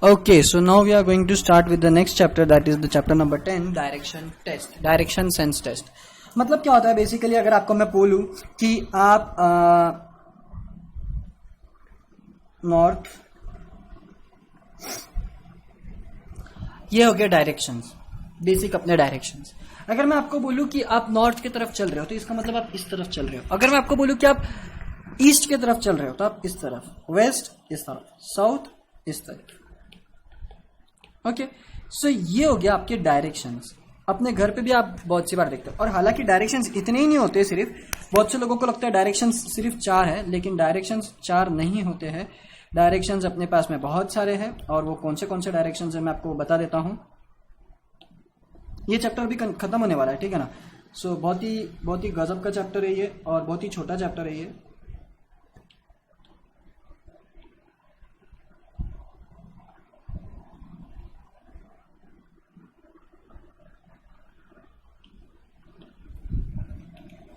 Okay, so now we are going to start with the next chapter, that is the chapter number 10, direction test, direction sense test. मतलब क्या होता है basically, अगर आपको मैं बोलूं कि आप नॉर्थ, ये हो गया डायरेक्शंस, बेसिक अपने डायरेक्शंस. अगर मैं आपको बोलूं कि आप नॉर्थ की तरफ चल रहे हो तो इसका मतलब आप इस तरफ चल रहे हो. अगर मैं आपको बोलूं कि आप ईस्ट की तरफ चल रहे हो तो आप इस तरफ, वेस्ट इस तरफ, साउथ इस तरफ. ओके, सो ये हो गया आपके डायरेक्शंस. अपने घर पे भी आप बहुत सी बार देखते हो. और हालांकि डायरेक्शंस इतने ही नहीं होते, सिर्फ बहुत से लोगों को लगता है डायरेक्शंस सिर्फ 4 है, लेकिन डायरेक्शंस 4 नहीं होते हैं. डायरेक्शंस अपने पास में बहुत सारे हैं, और वो कौन से डायरेक्शंस है मैं आपको बता देता हूं. ये चैप्टर भी खत्म होने वाला है, ठीक है ना. सो बहुत ही गजब का चैप्टर है ये, और बहुत ही छोटा चैप्टर है ये.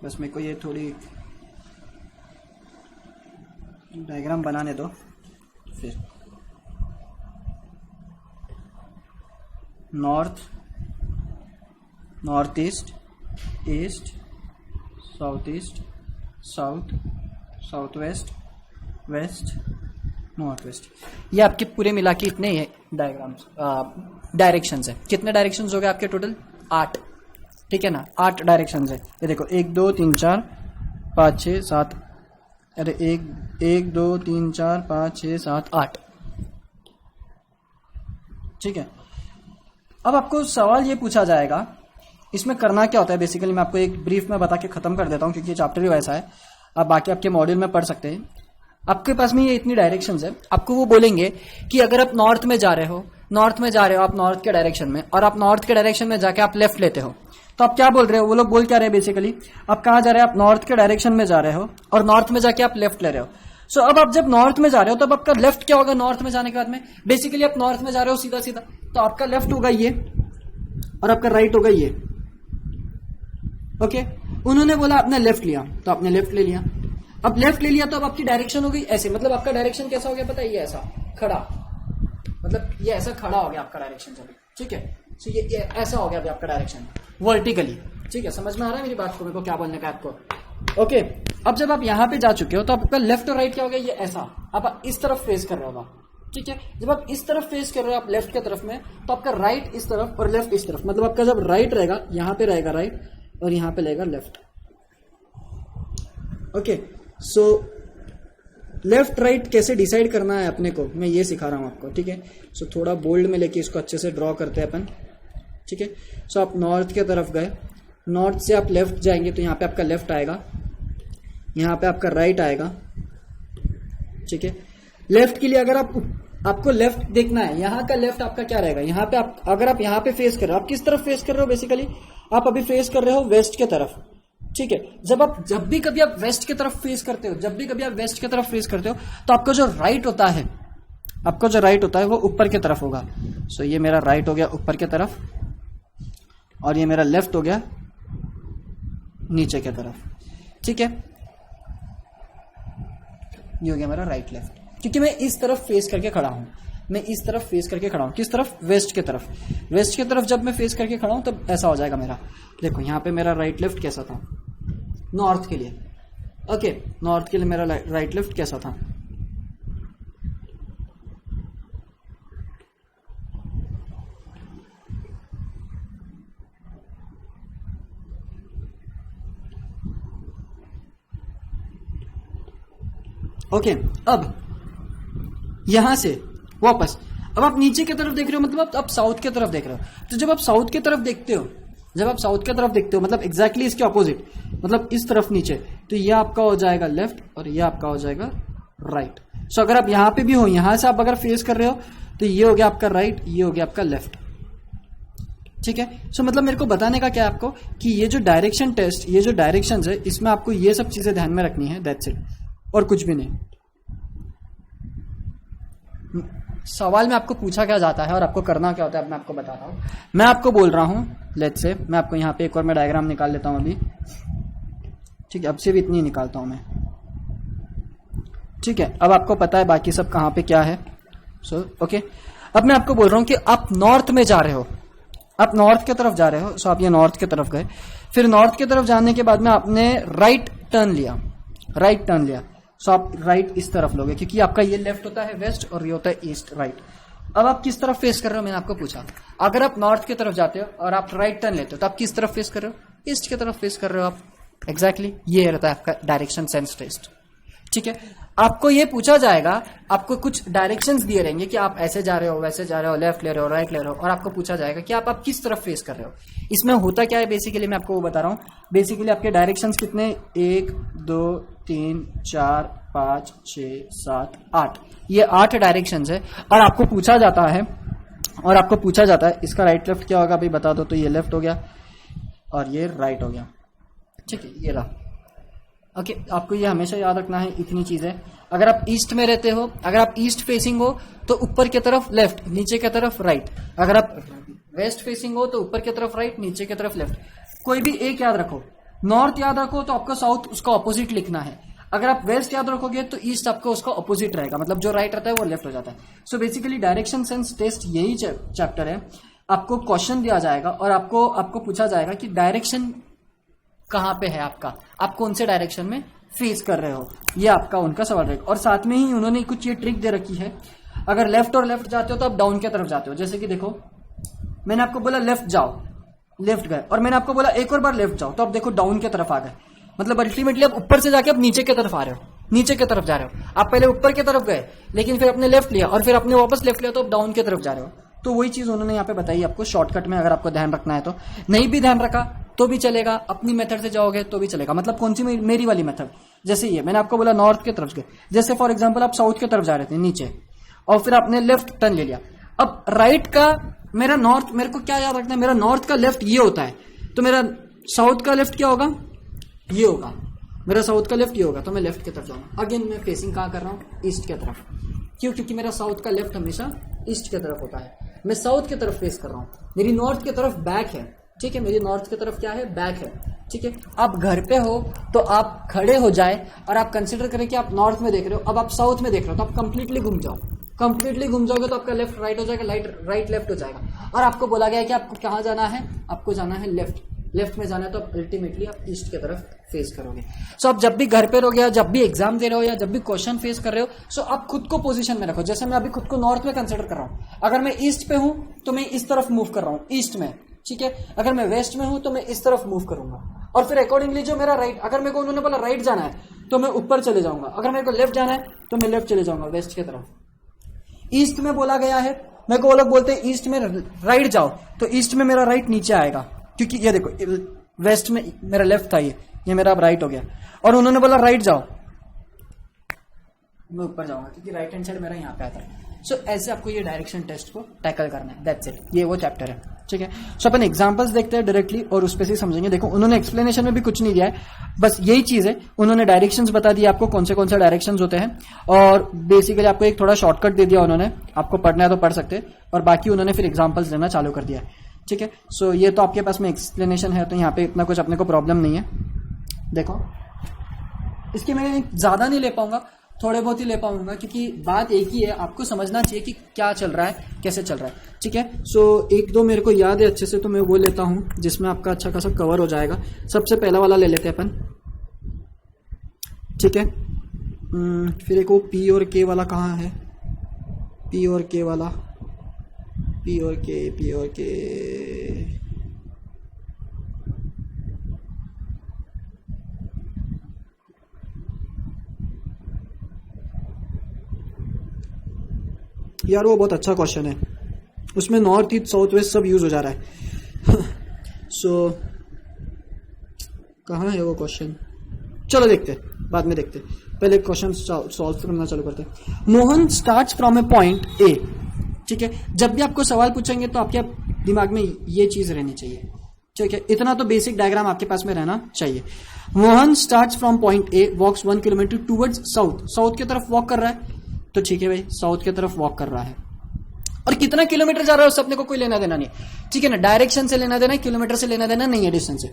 बस मेरे को ये थोड़ी डायग्राम बनाने दो. फिर north, north east, east, south east, south, south west, west, north west. ये आपके पूरे मिला के इतने ही डायग्राम्स, डायरेक्शंस है. कितने डायरेक्शंस हो गए आपके टोटल? 8, ठीक है ना. 8 डायरेक्शंस है. ये देखो 1 2 3 4 5 6 7, अरे 1 2 3 4 5 6 7 8, ठीक है. अब आपको सवाल ये पूछा जाएगा, इसमें करना क्या होता है बेसिकली मैं आपको एक ब्रीफ में बता के खत्म कर देता हूं, क्योंकि चैप्टर ही वैसा है. आप बाकी आपके मॉड्यूल में पढ़ सकते हैं. आपके पास में ये इतनी डायरेक्शंस है. आपको वो बोलेंगे कि अगर आप नॉर्थ में जा रहे हो, आप नॉर्थ के डायरेक्शन में, और आप नॉर्थ के डायरेक्शन में जाके आप लेफ्ट लेते हो, तो आप क्या बोल रहे हो? वो लोग बोल क्या रहे हैं बेसिकली, आप कहाँ जा रहे हैं? आप नॉर्थ के डायरेक्शन में जा रहे हो, और नॉर्थ में जाके आप लेफ्ट ले रहे हो. सो अब आप जब नॉर्थ में जा रहे हो तब आपका लेफ्ट क्या होगा? नॉर्थ में जाने के बाद में बेसिकली आप नॉर्थ में जा रहे हो सीधा सीधा, तो आपका लेफ्ट होगा ये, और आपका राइट होगा ये. ओके, उन्होंने बोला आपने लेफ्ट लिया, तो आपने लेफ्ट ले लिया. अब लेफ्ट ले लिया तो अब आपकी डायरेक्शन हो गई ऐसे. मतलब आपका डायरेक्शन कैसा हो गया पता है? ये ऐसा खड़ा, मतलब ये ऐसा खड़ा हो गया आपका डायरेक्शन अभी, ठीक है. सो ये ऐसा हो गया अभी आपका डायरेक्शन वर्टिकली, ठीक है. समझ में आ रहा है मेरी बात को, मेरे को क्या बोलने का आपको? ओके, अब जब आप यहां पे जा चुके हो तो आपका लेफ्ट और राइट क्या हो गया? ये ऐसा. अब आप इस तरफ फेस कर रहे हो, ठीक है. जब आप इस तरफ फेस कर रहे हो आप लेफ्ट की तरफ में, तो आपका राइट इस तरफ और लेफ्ट इस तरफ. मतलब आपका जब राइट रहेगा यहां पे रहेगा राइट, और यहां पे रहेगा left. Okay, so left right कैसे डिसाइड करना है अपने को, मैं ये सिखा रहा हूं आपको, ठीक है. सो थोड़ा बोल्ड में लेके इसको अच्छे से ड्रॉ करते हैं अपन, ठीक है. सो आप नॉर्थ की तरफ गए, नॉर्थ से आप लेफ्ट जाएंगे तो यहाँ पे आपका लेफ्ट आएगा, यहाँ पे आपका राइट आएगा, ठीक है. लेफ्ट के लिए अगर आपको लेफ्ट देखना है, यहाँ का लेफ्ट आपका क्या रहेगा? यहाँ पे आप अगर आप यहाँ पे फेस कर रहे हो, आप किस तरफ फेस कर रहे हो बेसिकली? आप अभी फेस कर रहे हो वेस्ट की तरफ, ठीक है. जब भी कभी आप वेस्ट की तरफ फेस करते हो, तो आपका जो राइट होता है वो ऊपर की तरफ होगा. सो ये मेरा राइट हो गया ऊपर की तरफ, और ये मेरा लेफ्ट हो गया नीचे की तरफ, ठीक है. ये हो गया मेरा राइट लेफ्ट, क्योंकि मैं इस तरफ फेस करके खड़ा हूं. किस तरफ? वेस्ट की तरफ जब मैं फेस करके खड़ा हूं तब ऐसा हो जाएगा मेरा. देखो यहां पे मेरा राइट लेफ्ट कैसा था नॉर्थ के लिए. ओके, नॉर्थ के लिए मेरा राइट लेफ्ट कैसा था? ओके, अब यहां से वापस अब आप नीचे की तरफ देख रहे हो, मतलब आप साउथ की तरफ देख रहे हो. तो जब आप साउथ की तरफ देखते हो मतलब एग्जैक्टली इसके ऑपोजिट, मतलब इस तरफ नीचे, तो ये आपका हो जाएगा लेफ्ट और ये आपका हो जाएगा राइट. सो अगर आप यहां पे भी हो, यहां से आप अगर फेस कर रहे हो तो ये हो गया आपका राइट, ये हो गया आपका लेफ्ट, ठीक है. सो मतलब मेरे को बताने का क्या है आपको कि ये जो डायरेक्शन टेस्ट, ये जो डायरेक्शंस है, इसमें आपको ये सब चीजें ध्यान में रखनी है, दैट्स इट, और कुछ भी नहीं. सवाल में आपको पूछा क्या जाता है और आपको करना क्या होता है, अब मैं आपको बताता हूँ. मैं आपको बोल रहा हूँ, लेट्स से मैं आपको यहाँ पे एक और मैं डायग्राम निकाल लेता हूँ अभी, ठीक है. अब से भी इतनी निकालता हूँ मैं, ठीक है. अब आपको पता है बाकी सब कहाँ पे क्या है. सो ओके, अब मैं आपको बोल रहा हूं कि आप नॉर्थ में जा रहे हो, आप नॉर्थ की तरफ जा रहे हो। सो आप ये नॉर्थ की तरफ गए, फिर नॉर्थ की तरफ जाने के बाद में आपने राइट टर्न लिया, राइट टर्न लिया। सो आप राइट इस तरफ लोगे, क्योंकि आपका ये लेफ्ट होता है वेस्ट और ये होता है ईस्ट, राइट। अब आप किस तरफ फेस कर रहे हो, मैंने आपको पूछा। अगर आप नॉर्थ की तरफ जाते हो और आप राइट टर्न लेते हो तो आप किस तरफ फेस कर रहे हो, ईस्ट की तरफ फेस कर रहे हो आप। एग्जैक्टली ये रहता है आपका डायरेक्शन सेंस टेस्ट, ठीक है। आपको ये पूछा जाएगा, आपको कुछ डायरेक्शंस दिए रहेंगे कि आप ऐसे जा रहे हो, वैसे जा रहे हो, लेफ्ट ले रहे हो, राइट ले रहे हो, और आपको पूछा जाएगा कि आप किस तरफ फेस कर रहे हो। इसमें होता क्या है बेसिकली, मैं आपको वो बता रहा हूँ। बेसिकली आपके डायरेक्शंस कितने, 1 2 3 4 5 6 7 8, ये 8 डायरेक्शंस है। और आपको पूछा जाता है, इसका राइट लेफ्ट क्या होगा अभी बता दो। तो ये लेफ्ट हो गया और ये राइट हो गया, ठीक है, ये रहा। ओके, आपको ये हमेशा याद रखना है इतनी चीजें। अगर आप ईस्ट में रहते हो, अगर आप ईस्ट फेसिंग हो तो ऊपर की तरफ लेफ्ट, नीचे की तरफ राइट। अगर आप वेस्ट फेसिंग हो तो ऊपर की तरफ राइट, नीचे की तरफ लेफ्ट। कोई भी एक याद रखो, नॉर्थ याद रखो तो आपको साउथ उसका ऑपोजिट लिखना है। अगर आप वेस्ट याद रखोगे तो ईस्ट आपको उसका ऑपोजिट रहेगा, मतलब जो राइट रहता है वो लेफ्ट हो जाता है। So basically direction sense test यही चैप्टर है। आपको क्वेश्चन दिया जाएगा और आपको पूछा जाएगा कि डायरेक्शन कहां पे है आपका, आप कौन से डायरेक्शन में फेस कर रहे हो, ये आपका उनका सवाल रहेगा। और साथ में ही उन्होंने कुछ ये ट्रिक दे रखी है, अगर लेफ्ट और लेफ्ट जाते हो तो आप डाउन की तरफ जाते हो। जैसे कि देखो, मैंने आपको बोला लेफ्ट जाओ, लेफ्ट गए, और मैंने आपको बोला एक और बार लेफ्ट जाओ, तो आप देखो डाउन की तरफ आ गए। मतलब अल्टीमेटली आप ऊपर से जाके आप नीचे की तरफ आ रहे हो, नीचे की तरफ जा रहे हो। आप पहले ऊपर की तरफ गए, लेकिन फिर आपने लेफ्ट लिया और फिर आपने वापस लेफ्ट लिया, तो आप डाउन की तरफ जा रहे हो। तो वही चीज उन्होंने यहाँ पे बताई आपको शॉर्टकट में, अगर आपको ध्यान रखना है तो। नहीं भी ध्यान रखा तो भी चलेगा, अपनी मेथड से जाओगे तो भी चलेगा। मतलब कौन सी मेरी वाली मेथड, जैसे ये मैंने आपको बोला नॉर्थ की तरफ गए, जैसे फॉर एग्जांपल आप साउथ की तरफ जा रहे थे नीचे, और फिर आपने लेफ्ट टर्न ले लिया। अब राइट का मेरा नॉर्थ, मेरे को क्या याद रखना है, मेरा नॉर्थ का लेफ्ट ये होता है, तो मेरा साउथ का लेफ्ट क्या होगा, ये होगा। मेरा साउथ का लेफ्ट ये होगा, तो मैं लेफ्ट की तरफ जाऊंगा। अगेन मैं फेसिंग कहाँ कर रहा हूँ, ईस्ट की तरफ। क्यों, क्योंकि मेरा साउथ का लेफ्ट हमेशा ईस्ट की तरफ होता है। मैं साउथ की तरफ फेस कर रहा हूँ, मेरी नॉर्थ की तरफ बैक है, ठीक है, मेरी नॉर्थ की तरफ क्या है, बैक है, ठीक है। आप घर पे हो तो आप खड़े हो जाए और आप कंसिडर करें कि आप नॉर्थ में देख रहे हो, अब आप साउथ में देख रहे हो, तो आप कंप्लीटली घूम जाओ। कंप्लीटली घूम जाओगे तो आपका लेफ्ट राइट हो जाएगा, राइट लेफ्ट हो जाएगा। और आपको बोला गया है कि आपको कहाँ जाना है, आपको जाना है लेफ्ट। लेफ्ट में जाना है तो अल्टीमेटली आप ईस्ट की तरफ फेस करोगे। सो आप जब भी घर पे रहोगे या जब भी एग्जाम दे रहे हो या जब भी क्वेश्चन फेस कर रहे हो, सो आप खुद को पोजीशन में रखो। जैसे मैं अभी खुद को नॉर्थ में कंसिडर कर रहा हूँ, अगर मैं ईस्ट पे हूं तो मैं इस तरफ मूव कर रहा हूँ, ईस्ट में, ठीक है। अगर मैं वेस्ट में हूं तो मैं इस तरफ मूव करूंगा, और फिर अकॉर्डिंगली जो मेरा राइट, अगर मेरे को उन्होंने बोला राइट जाना है तो मैं ऊपर चले जाऊंगा, अगर मेरे को लेफ्ट जाना है तो मैं लेफ्ट चले जाऊंगा, वेस्ट की तरफ। ईस्ट में बोला गया है, मेरे को वो लोग बोलते हैं ईस्ट में राइट जाओ, तो ईस्ट में मेरा राइट नीचे आएगा, क्योंकि ये देखो वेस्ट में मेरा लेफ्ट था, ये मेरा अब राइट हो गया। और उन्होंने बोला राइट जाओ, मैं ऊपर जाऊंगा, क्योंकि राइट हैंड साइड मेरा यहाँ पे आता है। सो ऐसे आपको ये डायरेक्शन टेस्ट को टैकल करना है, दैट्स इट, ये वो चैप्टर है, ठीक है। सो अपन एग्जांपल्स देखते हैं डायरेक्टली और उस पे से समझेंगे। देखो उन्होंने एक्सप्लेनेशन में भी कुछ नहीं दिया है, बस यही चीज है, उन्होंने डायरेक्शंस बता दिया आपको कौन से डायरेक्शंस होते हैं, और बेसिकली आपको एक थोड़ा शॉर्टकट दे दिया उन्होंने, आपको पढ़ना है तो पढ़ सकते, और बाकी उन्होंने फिर एग्जाम्पल्स देना चालू कर दिया, ठीक है। सो ये तो आपके पास में एक्सप्लेनेशन है, तो यहाँ पे इतना कुछ अपने को प्रॉब्लम नहीं है। देखो इसके मैं ज्यादा नहीं ले पाऊंगा, थोड़े बहुत ही ले पाऊंगा, क्योंकि बात एक ही है, आपको समझना चाहिए कि क्या चल रहा है, कैसे चल रहा है, ठीक है। सो एक दो मेरे को याद है अच्छे से, तो मैं वो लेता हूं जिसमें आपका अच्छा खासा कवर हो जाएगा। सबसे पहला वाला ले लेते हैं अपन, ठीक है। फिर एक वो पी और के वाला कहाँ है, पी और के वाला, पी और के यार वो बहुत अच्छा क्वेश्चन है, उसमें नॉर्थ ईस्ट साउथ वेस्ट सब यूज हो जा रहा है। सो कहाँ है वो क्वेश्चन, चलो देखते हैं, बाद में देखते हैं, पहले क्वेश्चन सॉल्व करना चालू करते हैं। Mohan starts from A point A, ठीक है। जब भी आपको सवाल पूछेंगे तो आपके दिमाग में ये चीज रहनी चाहिए, ठीक है। इतना तो बेसिक डायग्राम आपके पास में रहना चाहिए। Mohan starts from point A, walks 1 kilometre towards south, south की तरफ वॉक कर रहा है, तो ठीक है भाई, साउथ की तरफ वॉक कर रहा है। और कितना किलोमीटर जा रहा है उससे अपने को कोई लेना देना नहीं, ठीक है ना। डायरेक्शन से लेना देना है, किलोमीटर से लेना देना नहीं है, डिस्टेंस से।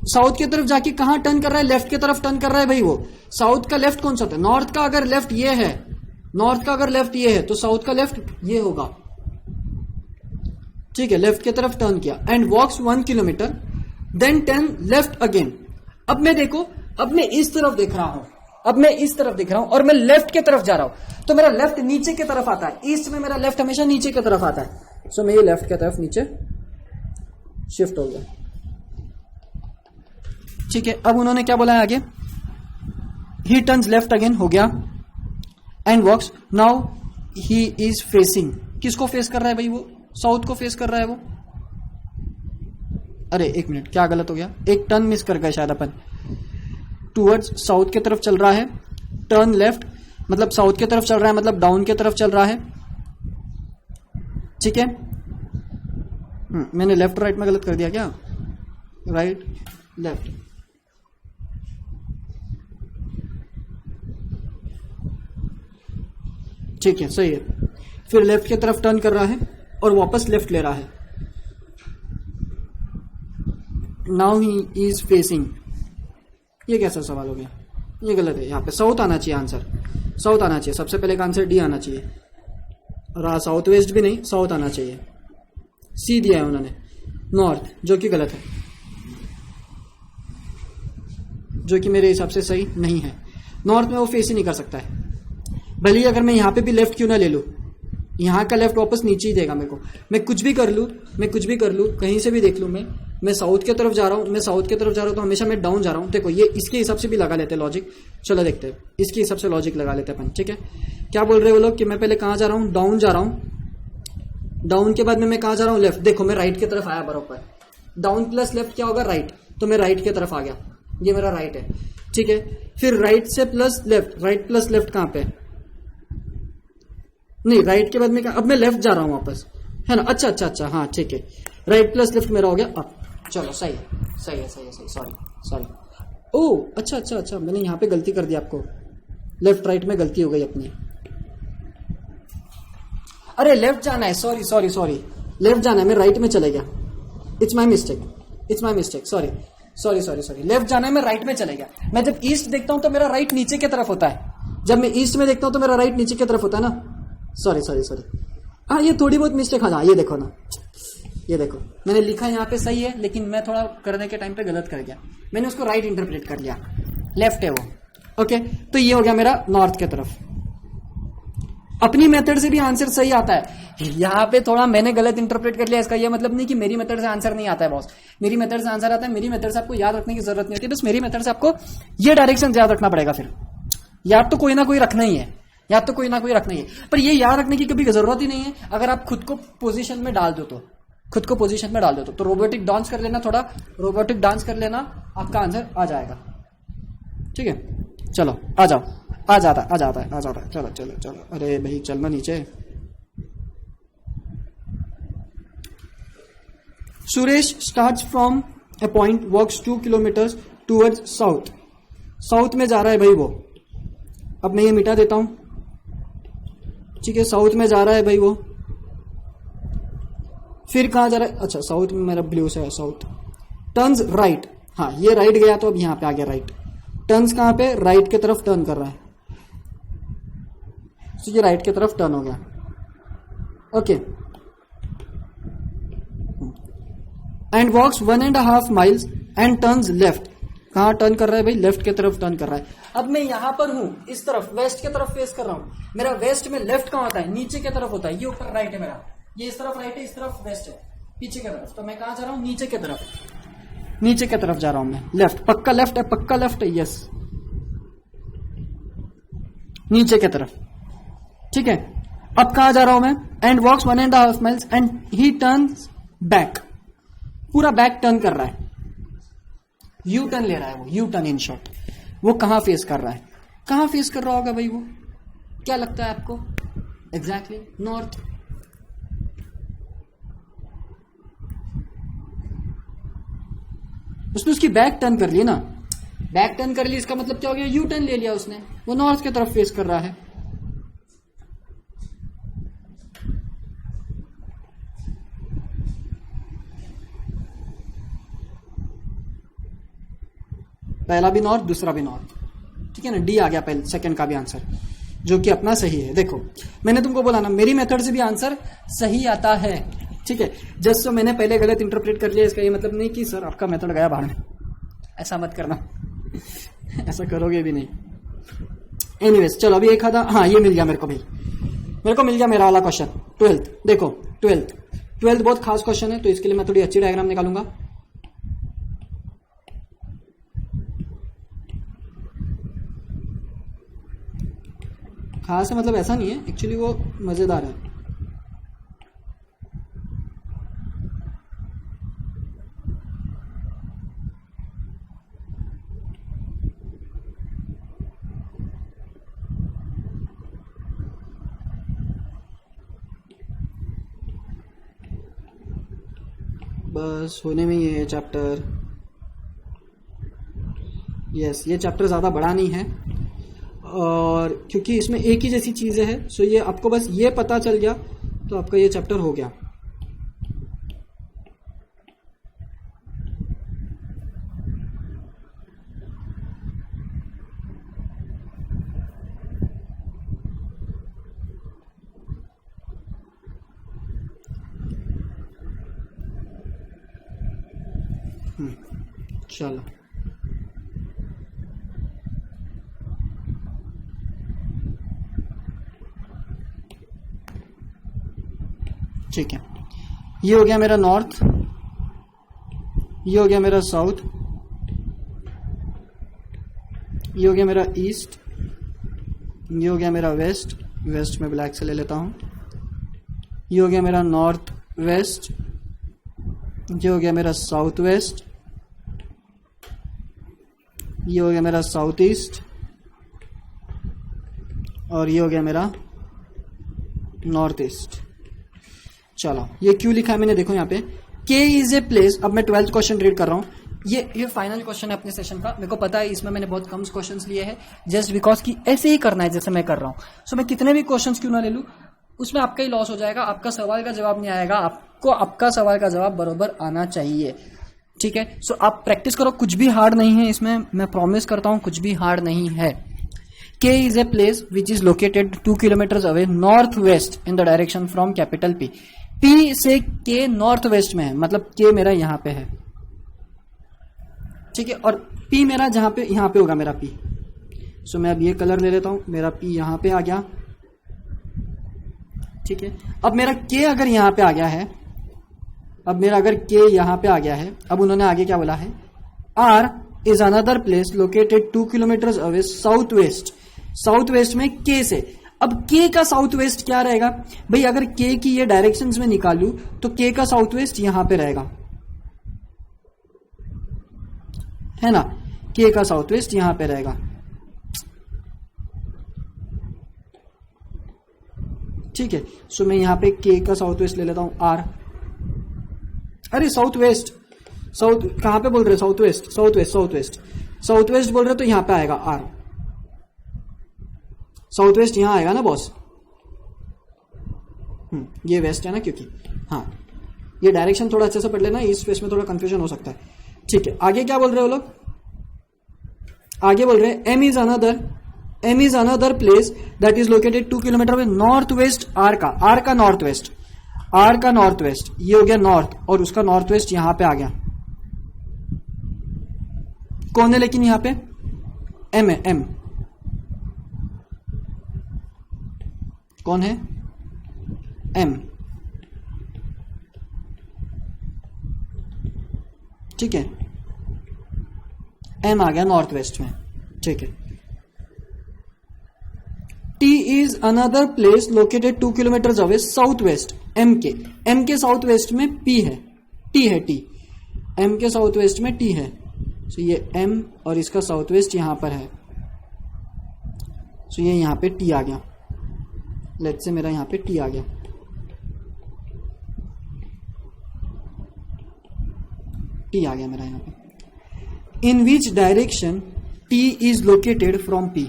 साउथ की तरफ जाके कहां टर्न कर रहा है, लेफ्ट की तरफ टर्न कर रहा है भाई। वो साउथ का लेफ्ट कौन सा होता है, नॉर्थ का अगर लेफ्ट ये है, नॉर्थ का अगर लेफ्ट ये है तो साउथ का लेफ्ट ये होगा, ठीक है। लेफ्ट की तरफ टर्न किया and walks 1 kilometre then turn left again. अब मैं देखो, अब मैं इस तरफ देख रहा हूं, अब मैं इस तरफ देख रहा हूं और मैं लेफ्ट की तरफ जा रहा हूं, तो मेरा लेफ्ट नीचे की तरफ आता है। ईस्ट में मेरा लेफ्ट हमेशा नीचे की तरफ आता है। सो मैं ये लेफ्ट की तरफ नीचे शिफ्ट हो गया, ठीक है। अब उन्होंने क्या बोला है आगे, ही टर्न्स लेफ्ट अगेन हो गया and walks. Now he is facing, किसको फेस कर रहा है भाई वो? साउथ को फेस कर रहा है वो। अरे एक मिनट, क्या गलत हो गया, एक टर्न मिस कर गए शायद अपन। टूवर्ड्स साउथ की तरफ चल रहा है, टर्न लेफ्ट मतलब साउथ की तरफ चल रहा है, मतलब डाउन की तरफ चल रहा है, ठीक है। मैंने लेफ्ट राइट में गलत कर दिया क्या? राइट लेफ्ट, ठीक है, सही है। फिर लेफ्ट की तरफ टर्न कर रहा है और वापस लेफ्ट ले रहा है। नाउ ही इज फेसिंग, ये कैसा सवाल हो गया? ये गलत है, यहाँ पे साउथ आना चाहिए आंसर, साउथ आना चाहिए। सबसे पहले का आंसर डी आना चाहिए, और साउथ वेस्ट भी नहीं, साउथ आना चाहिए। सी दिया है उन्होंने नॉर्थ, जो कि गलत है, जो कि मेरे हिसाब से सही नहीं है। नॉर्थ में वो फेस ही नहीं कर सकता है, भले ही अगर मैं यहाँ पे भी लेफ्ट क्यों ना ले लूँ, यहाँ का लेफ्ट वापस नीचे ही देगा मेरे को। मैं कुछ भी कर लूँ, मैं कुछ भी कर लूँ, कहीं से भी देख लूँ, मैं साउथ की तरफ जा रहा हूँ, मैं साउथ की तरफ जा रहा हूँ तो हमेशा मैं डाउन जा रहा हूँ। देखो ये इसके हिसाब से भी लगा लेते हैं लॉजिक, चलो देखते हैं, इसके हिसाब से लॉजिक लगा लेते हैं अपन, ठीक है। क्या बोल रहे हो लोग कि मैं पहले कहाँ जा रहा हूँ? डाउन जा रहा हूँ, डाउन के बाद में मैं कहाँ जा रहा हूँ? लेफ्ट। देखो मैं राइट की तरफ आया बराबर, डाउन प्लस लेफ्ट क्या होगा? राइट, तो मैं राइट की तरफ आ गया, ये मेरा राइट है, ठीक है। फिर राइट से plus left, right plus left कहाँ पे? नहीं, राइट के बाद में क्या? अब मैं लेफ्ट जा रहा हूं वापस, है ना। अच्छा अच्छा अच्छा, हाँ ठीक है, राइट प्लस लेफ्ट मेरा हो गया अब। चलो सही है, सही है, सही है, सही। सॉरी सॉरी, ओह अच्छा अच्छा अच्छा, मैंने यहाँ पे गलती कर दी आपको, लेफ्ट राइट में गलती हो गई अपनी। अरे लेफ्ट जाना है, सॉरी सॉरी सॉरी, लेफ्ट जाना है, मैं राइट में चले गया, it's my mistake, it's my mistake, sorry sorry sorry sorry. Left जाना है, मैं राइट में चले गया। मैं जब ईस्ट देखता हूं तो मेरा राइट नीचे की तरफ होता है, जब मैं ईस्ट में देखता हूं तो मेरा राइट नीचे की तरफ होता है ना। सॉरी सॉरी सॉरी, हाँ ये थोड़ी बहुत मिस्टेक। हाँ ये देखो ना, ये देखो मैंने लिखा यहाँ पे सही है, लेकिन मैं थोड़ा करने के टाइम पे गलत कर गया, मैंने उसको राइट इंटरप्रेट कर लिया, लेफ्ट है वो। ओके, तो ये हो गया मेरा नॉर्थ की तरफ। अपनी मेथड से भी आंसर सही आता है, यहाँ पे थोड़ा मैंने गलत इंटरप्रेट कर लिया, इसका ये मतलब नहीं कि मेरी मेथड से आंसर नहीं आता है बॉस, मेरी मेथड से आंसर आता है। मेरी मेथड से आपको याद रखने की जरूरत नहीं होती, बस मेरी मेथड से आपको ये डायरेक्शन याद रखना पड़ेगा। फिर याद तो कोई ना कोई रखना ही है, याद तो कोई ना कोई रखना ही है, पर ये याद रखने की कभी जरूरत ही नहीं है अगर आप खुद को पोजीशन में डाल दो तो, खुद को पोजीशन में डाल दो तो रोबोटिक डांस कर लेना, थोड़ा रोबोटिक डांस कर लेना, आपका आंसर आ जाएगा, ठीक है। चलो आ जाओ, आ जाता है, आ जाता है, आ जाता है, चलो चलो चलो। अरे भाई चलना नीचे। Suresh starts from A point, walks 2 kilometres towards south. South में जा रहा है भाई वो, अब मैं ये मिटा देता हूं, ठीक है। साउथ में जा रहा है भाई वो, फिर कहां जा रहा है? अच्छा साउथ में मेरा ब्लू से है, साउथ। टर्न्स राइट, हाँ ये राइट गया तो अब यहां पे आ गया राइट। टर्न्स कहां पे? राइट की तरफ टर्न कर रहा है, तो ये राइट की तरफ टर्न हो गया, okay. And walks 1.5 miles and turns left. कहां टर्न कर रहा है भाई? लेफ्ट की तरफ टर्न कर रहा है। अब मैं यहां पर हूं, इस तरफ वेस्ट की तरफ फेस कर रहा हूं। मेरा वेस्ट में लेफ्ट कहां होता है? नीचे की तरफ होता है, ये ऊपर राइट है मेरा, ये इस तरफ राइट है, इस तरफ वेस्ट है, पीछे की तरफ। तो मैं कहां जा रहा हूं? नीचे की तरफ, नीचे की तरफ जा रहा हूं मैं। लेफ्ट, पक्का लेफ्ट है, पक्का लेफ्ट है, यस, नीचे की तरफ, ठीक है। अब कहां जा रहा हूं मैं? And walks 1.5 miles and he turns back, पूरा बैक टर्न कर रहा है, यू टर्न ले रहा है वो, यू टर्न इन शॉर्ट। वो कहां फेस कर रहा है? कहां फेस कर रहा होगा भाई वो? क्या लगता है आपको? Exactly north. उसने उसकी बैक टर्न कर ली ना, बैक टर्न कर ली, इसका मतलब क्या हो गया? यू टर्न ले लिया उसने, वो नॉर्थ की तरफ फेस कर रहा है। पहला भी नॉर्थ, दूसरा भी नॉर्थ, ठीक है ना। डी आ गया पहले, सेकंड का भी आंसर। जो कि अपना सही है। देखो मैंने तुमको बोला ना, मेरी मेथड से भी आंसर सही आता है, ठीक है। जस्ट तो मैंने पहले गलत इंटरप्रेट कर लिया, इसका ये मतलब नहीं कि सर आपका मेथड गया बाहर में, ऐसा मत करना ऐसा करोगे भी नहीं। एनीवेज चलो अभी एक आधा, हाँ ये मिल गया मेरे को भाई, मेरे को मिल गया मेरा वाला क्वेश्चन 12th। देखो 12th बहुत खास क्वेश्चन है, तो इसके लिए मैं थोड़ी अच्छी डायग्राम निकालूंगा। खास है मतलब ऐसा नहीं है, एक्चुअली वो मजेदार है। बस होने में ही है चैप्टर। यस ये चैप्टर ज़्यादा बड़ा नहीं है, और क्योंकि इसमें एक ही जैसी चीज़ें हैं, सो ये आपको बस ये पता चल गया तो आपका ये चैप्टर हो गया। चलो ठीक है, ये हो गया मेरा नॉर्थ, ये हो गया मेरा साउथ, ये हो गया मेरा ईस्ट, ये हो गया मेरा वेस्ट, वेस्ट में ब्लैक से ले लेता हूं, ये हो गया मेरा नॉर्थ वेस्ट, ये हो गया मेरा साउथ वेस्ट, ये हो गया मेरा साउथ ईस्ट, और ये हो गया मेरा नॉर्थ ईस्ट। चलो ये क्यों लिखा है मैंने, देखो यहाँ पे के इज ए प्लेस। अब मैं 12th क्वेश्चन रीड कर रहा हूँ, ये फाइनल क्वेश्चन है अपने सेशन का। मेरे को पता है इसमें मैंने बहुत कम क्वेश्चंस लिए हैं, जस्ट बिकॉज कि ऐसे ही करना है जैसे मैं कर रहा हूँ। सो मैं कितने भी क्वेश्चंस क्यों ना ले लूँ, उसमें आपका ही लॉस हो जाएगा, आपका सवाल का जवाब नहीं आएगा, आपको आपका सवाल का जवाब बरोबर आना चाहिए, ठीक है। सो आप प्रैक्टिस करो, कुछ भी हार्ड नहीं है इसमें, मैं प्रॉमिस करता हूँ कुछ भी हार्ड नहीं है। K is a place which is located 2 kilometers away northwest in the direction from capital P. P से K नॉर्थ वेस्ट में है, मतलब K मेरा यहाँ पे है, ठीक है, और P मेरा जहां पे यहाँ पे होगा मेरा P। सो मैं अब ये कलर ले लेता हूं, मेरा P यहाँ पे आ गया, ठीक है। अब मेरा K अगर यहाँ पे आ गया है, अब मेरा अगर K यहाँ पे आ गया है, अब उन्होंने आगे क्या बोला है, R is another place located 2 kilometers away southwest, south west में K से। अब K का साउथ वेस्ट क्या रहेगा भाई, अगर K की ये डायरेक्शंस में निकालू तो K का साउथ वेस्ट यहां पे रहेगा, है ना, K का साउथ वेस्ट यहां पे रहेगा, ठीक है। सो मैं यहां पे K का साउथ वेस्ट ले लेता हूं R। अरे साउथ वेस्ट, साउथ कहां पे बोल रहे, south west, south west, south west, south west बोल रहे तो यहां पे आएगा R, साउथ वेस्ट यहां आएगा ना बॉस। ये वेस्ट है ना, क्योंकि हाँ ये डायरेक्शन थोड़ा अच्छे से पढ़ लेना, ईस्ट वेस्ट में थोड़ा कंफ्यूजन हो सकता है, ठीक है। आगे क्या बोल रहे हो लोग, आगे बोल रहे हैं M is another place that is located 2 kilometre में नॉर्थ वेस्ट R का नॉर्थ वेस्ट, R का नॉर्थ वेस्ट, ये हो गया नॉर्थ, और उसका नॉर्थ वेस्ट यहां पे आ गया। कौन है लेकिन यहां पे M है, M कौन है, M, ठीक है, M आ गया नॉर्थ वेस्ट में, ठीक है। T is another place located 2 kilometers away south west, M के साउथ वेस्ट में P है, T है, T M के साउथ वेस्ट में T है, सो ये M और इसका साउथ वेस्ट यहां पर है, सो ये यहां पे T आ गया, लेट्स से मेरा यहां पे T आ गया, T आ गया मेरा यहां पे। In which direction T is located from P,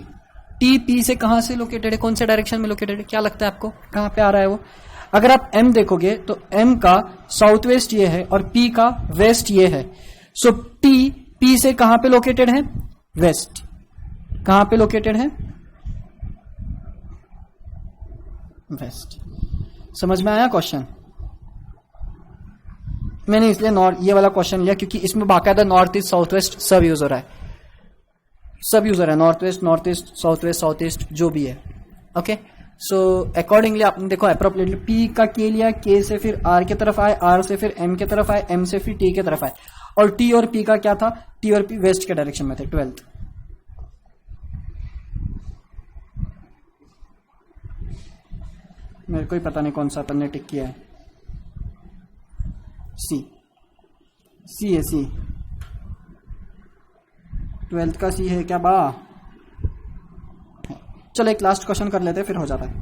T P से कहां से लोकेटेड है, कौन से डायरेक्शन में लोकेटेड है, क्या लगता है आपको कहां पे आ रहा है वो। अगर आप M देखोगे तो M का साउथ वेस्ट ये है और P का वेस्ट ये है, सो T P से कहां पे लोकेटेड है, वेस्ट, कहां पे लोकेटेड है, वेस्ट। समझ में आया क्वेश्चन? मैंने इसलिए नॉर्थ ये वाला क्वेश्चन लिया क्योंकि इसमें बाकायदा नॉर्थ ईस्ट साउथ वेस्ट सब यूज हो रहा है, सब यूज हो रहा है, नॉर्थ ईस्ट साउथ ईस्ट जो भी है। ओके, सो अकॉर्डिंगली आपने देखो अप्रोप्रिएटली पी का के लिया, के से फिर आर की तरफ आए, आर से फिर एम की तरफ आए, एम से फिर टी की तरफ आए, और टी और पी का क्या था, टी और पी वेस्ट के डायरेक्शन में थे। 12th मेरे को ही पता नहीं कौन सा अपन ने टिक किया है, सी है, सी 12th का सी है क्या बा? चलो एक लास्ट क्वेश्चन कर लेते हैं, फिर हो जाता है।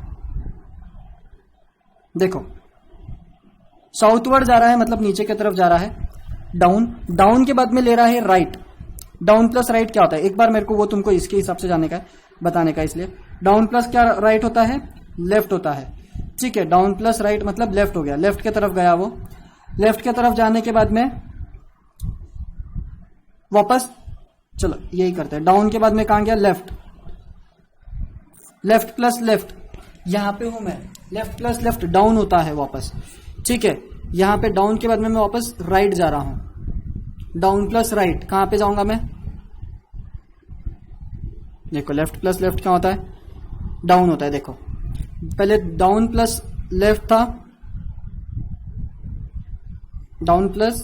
देखो साउथवर्ड जा रहा है, मतलब नीचे की तरफ जा रहा है, डाउन के बाद में ले रहा है राइट। डाउन प्लस राइट क्या होता है, एक बार मेरे को वो तुमको इसके हिसाब से जाने का है, बताने का, इसलिए डाउन प्लस क्या राइट होता है, लेफ्ट होता है। ठीक है, डाउन प्लस राइट मतलब लेफ्ट हो गया, लेफ्ट की तरफ गया वो, लेफ्ट की तरफ जाने के बाद में वापस, चलो यही करते हैं, डाउन के बाद में कहां गया, लेफ्ट, लेफ्ट प्लस लेफ्ट, यहां पे हूं मैं, लेफ्ट प्लस लेफ्ट डाउन होता है वापस। ठीक है, यहां पे डाउन के बाद में मैं वापस राइट जा रहा हूं, डाउन प्लस राइट, कहां पे जाऊंगा मैं, देखो लेफ्ट प्लस लेफ्ट क्या होता है, डाउन होता है। देखो पहले डाउन प्लस लेफ्ट था, डाउन प्लस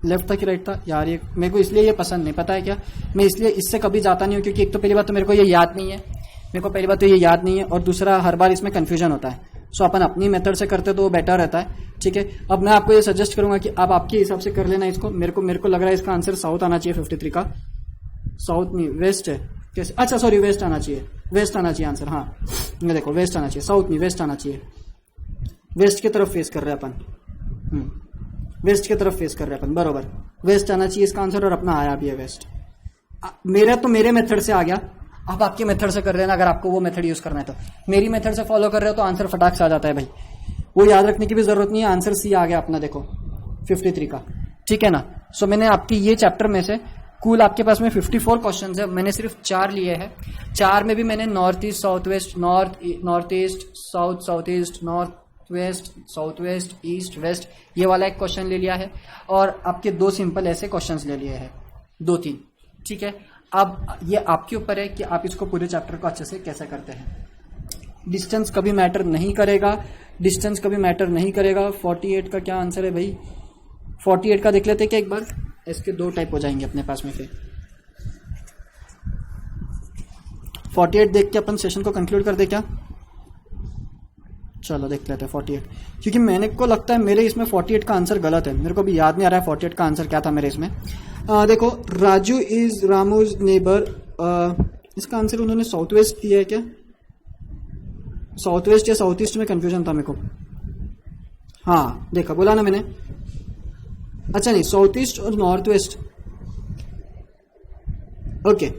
लेफ्ट था कि राइट था यार, ये मेरे को इसलिए ये पसंद नहीं, पता है क्या, मैं इसलिए इससे कभी जाता नहीं हूं, क्योंकि एक तो पहली बात तो मेरे को ये याद नहीं है, मेरे को पहली बात तो ये याद नहीं है, और दूसरा हर बार इसमें कंफ्यूजन होता है। सो अपन अपनी मेथड से करते तो वो बेटर रहता है। ठीक है, अब मैं आपको ये सजेस्ट करूंगा कि आप आपके हिसाब से कर लेना इसको। मेरे को लग रहा है इसका आंसर साउथ आना चाहिए, 53 का, साउथ नहीं वेस्ट है कैसे, अच्छा सॉरी वेस्ट आना चाहिए, वेस्ट आना चाहिए आंसर, हाँ ये देखो वेस्ट आना चाहिए, साउथ नहीं वेस्ट आना चाहिए, वेस्ट की तरफ फेस कर रहे हैं अपन, वेस्ट की तरफ फेस कर रहे हैं अपन, बरोबर वेस्ट आना चाहिए इसका आंसर, और अपना आया भी है वेस्ट। मेरा तो मेरे मेथड से आ गया, आप आपके मेथड से कर रहे हैं ना, अगर आपको वो मेथड यूज करना है तो। मेरी मेथड से फॉलो कर रहे हो तो आंसर फटाक से आ जाता है भाई, वो याद रखने की भी जरूरत नहीं है, आंसर सी आ गया अपना, देखो 53 का। ठीक है ना, सो मैंने आपकी ये चैप्टर में से कुल आपके पास में 54 क्वेश्चंस है, मैंने सिर्फ 4 लिए हैं, 4 में भी मैंने north east south west, north east south east, north west south west, east west, ये वाला एक क्वेश्चन ले लिया है, और आपके 2 सिंपल ऐसे क्वेश्चंस ले लिए हैं, 2-3। ठीक है, अब ये आपके ऊपर है कि आप इसको पूरे चैप्टर को अच्छे से कैसे करते हैं। डिस्टेंस कभी मैटर नहीं करेगा, डिस्टेंस कभी मैटर नहीं करेगा। 48 का क्या आंसर है भाई, 48 का देख लेते हैं क्या एक बार, इसके 2 टाइप हो जाएंगे अपने पास में, फिर 48 देख के अपन सेशन को कंक्लूड कर दे क्या, चलो देख लेते हैं 48, क्योंकि मैंने को लगता है मेरे इसमें 48 का आंसर गलत है, मेरे को भी याद नहीं आ रहा है 48 का आंसर क्या था मेरे इसमें। देखो राजू इज रामूज नेबर, इसका आंसर उन्होंने साउथ वेस्ट दिया है क्या, साउथ वेस्ट या साउथ ईस्ट में कंफ्यूजन था मेरे को, हाँ देखा बोला ना मैंने, अच्छा नहीं साउथ ईस्ट और नॉर्थ वेस्ट, ओके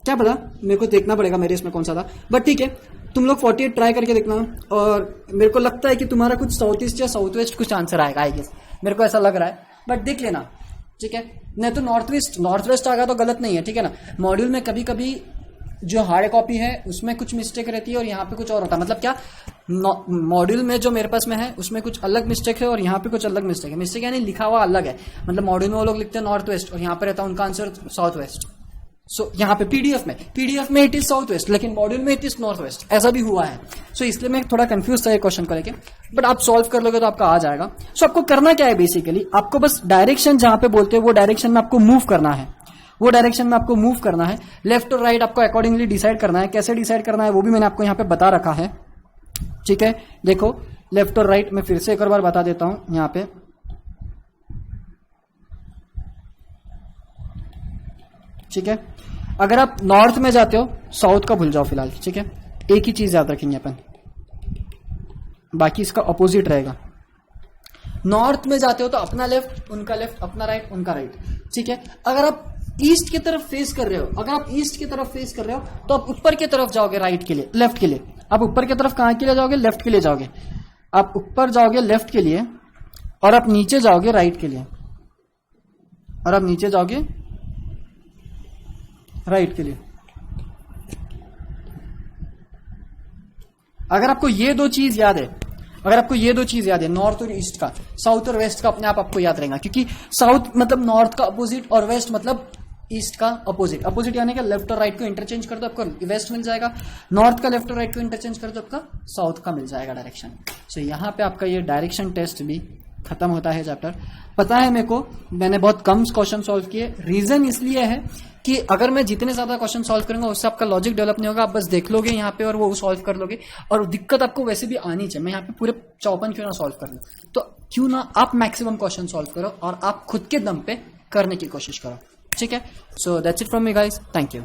क्या पता, मेरे को देखना पड़ेगा मेरे इसमें कौन सा था, बट ठीक है तुम लोग 48 ट्राई करके देखना, और मेरे को लगता है कि तुम्हारा कुछ साउथ ईस्ट या साउथ वेस्ट कुछ आंसर आएगा आई गेस, मेरे को ऐसा लग रहा है, बट देख लेना। ठीक है, नहीं तो नॉर्थ वेस्ट आ गया तो गलत नहीं है। ठीक है ना, मॉड्यूल में कभी कभी जो हार्ड कॉपी है उसमें कुछ मिस्टेक रहती है और यहाँ पे कुछ और होता है, मतलब क्या, मॉड्यूल में जो मेरे पास में है उसमें कुछ अलग मिस्टेक है और यहाँ पे कुछ अलग मिस्टेक है, मिस्टेक यानी लिखा हुआ अलग है, मतलब मॉड्यूल में वो लोग लिखते हैं नॉर्थ वेस्ट और यहाँ पे रहता है उनका आंसर साउथ वेस्ट। सो यहाँ पे पीडीएफ में इट इज साउथ वेस्ट, लेकिन मॉड्यूल में इट इज नॉर्थ वेस्ट, ऐसा भी हुआ है। सो इसलिए मैं थोड़ा कंफ्यूज था ये क्वेश्चन को लेके, बट आप सॉल्व कर लोगे तो आपका आ जाएगा। सो आपको करना क्या है बेसिकली, आपको बस डायरेक्शन जहां पे बोलते हैं वो डायरेक्शन में आपको मूव करना है, वो डायरेक्शन में आपको मूव करना है, लेफ्ट और राइट आपको अकॉर्डिंगली डिसाइड करना है। कैसे डिसाइड करना है वो भी मैंने आपको यहाँ पे बता रखा है। ठीक है, देखो लेफ्ट और राइट मैं फिर से एक और बार बता देता हूं यहाँ पे। ठीक है, अगर आप नॉर्थ में जाते हो साउथ का भूल जाओ फिलहाल। ठीक है, एक ही चीज याद रखेंगे अपन, बाकी इसका अपोजिट रहेगा। नॉर्थ में जाते हो तो अपना लेफ्ट उनका लेफ्ट, अपना राइट उनका राइट। ठीक है, अगर आप ईस्ट की तरफ फेस कर रहे हो, अगर आप ईस्ट की तरफ फेस कर रहे हो तो आप ऊपर की तरफ जाओगे राइट के लिए, लेफ्ट के लिए। आप ऊपर की तरफ कहां के लिए जाओगे, लेफ्ट के लिए जाओगे। आप ऊपर जाओगे लेफ्ट के लिए और आप नीचे जाओगे राइट के लिए, और आप नीचे जाओगे राइट के लिए। अगर आपको ये दो चीज याद है, अगर आपको ये दो चीज याद है, नॉर्थ और ईस्ट का, साउथ और वेस्ट का अपने आप आपको याद रहेगा, क्योंकि साउथ मतलब नॉर्थ का अपोजिट और वेस्ट मतलब ईस्ट का अपोजिट। अपोजिट यानी कि लेफ्ट और राइट को इंटरचेंज कर दो आपको वेस्ट मिल जाएगा, नॉर्थ का लेफ्ट और राइट को इंटरचेंज कर दो आपका साउथ का मिल जाएगा डायरेक्शन। सो यहाँ पे आपका ये डायरेक्शन टेस्ट भी खत्म होता है चैप्टर। पता है मेरे को, मैंने बहुत कम क्वेश्चन सॉल्व किए, रीजन इसलिए है कि अगर मैं जितने ज्यादा क्वेश्चन सॉल्व करूंगा उससे आपका लॉजिक डेवलप नहीं होगा, आप बस देख लोगे यहाँ पे और वो सॉल्व कर लोगे, और दिक्कत आपको वैसे भी आनी चाहिए। मैं यहाँ पे पूरे 54 क्यों ना सॉल्व कर लूं, तो क्यों ना आप मैक्सिमम क्वेश्चन सॉल्व करो और आप खुद के दम पे करने की कोशिश करो, ठीक है। So that's it from me guys, thank you.